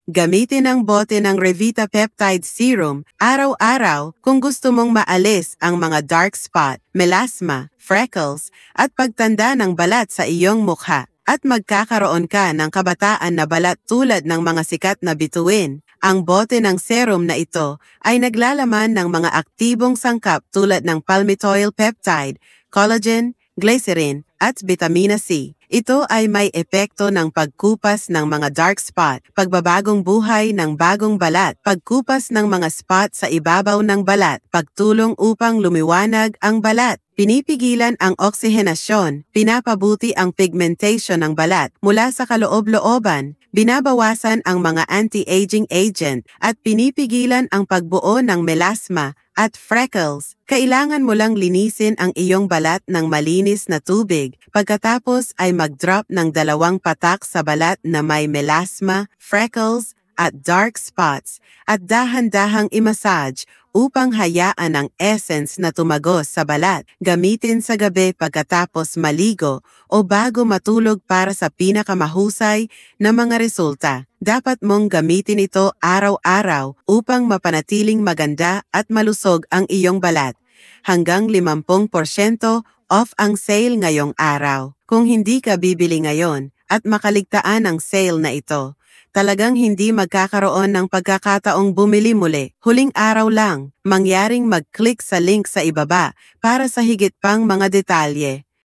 Gamitin ang bote ng Revita Peptide Serum araw-araw kung gusto mong maalis ang mga dark spot, melasma, freckles, at pagtanda ng balat sa iyong mukha. At magkakaroon ka ng kabataan na balat tulad ng mga sikat na bituin. Ang bote ng serum na ito ay naglalaman ng mga aktibong sangkap tulad ng palmitoyl peptide, collagen, glycerin, at vitamina C. Ito ay may epekto ng pagkupas ng mga dark spot, pagbabagong buhay ng bagong balat, pagkupas ng mga spot sa ibabaw ng balat, pagtulong upang lumiwanag ang balat. Pinipigilan ang oksihenasyon, pinapabuti ang pigmentation ng balat mula sa kaloob-looban, binabawasan ang mga anti-aging agent at pinipigilan ang pagbuo ng melasma at freckles. Kailangan mo lang linisin ang iyong balat ng malinis na tubig. Pagkatapos ay mag-drop ng 2 patak sa balat na may melasma, freckles, at dark spots at dahan-dahang i-massage upang hayaan ang essence na tumagos sa balat. Gamitin sa gabi pagkatapos maligo o bago matulog para sa pinakamahusay na mga resulta. Dapat mong gamitin ito araw-araw upang mapanatiling maganda at malusog ang iyong balat. Hanggang 50% off ang sale ngayong araw. Kung hindi ka bibili ngayon at makaligtaan ang sale na ito, talagang hindi magkakaroon ng pagkakataong bumili muli. Huling araw lang, mangyaring mag-click sa link sa ibaba para sa higit pang mga detalye.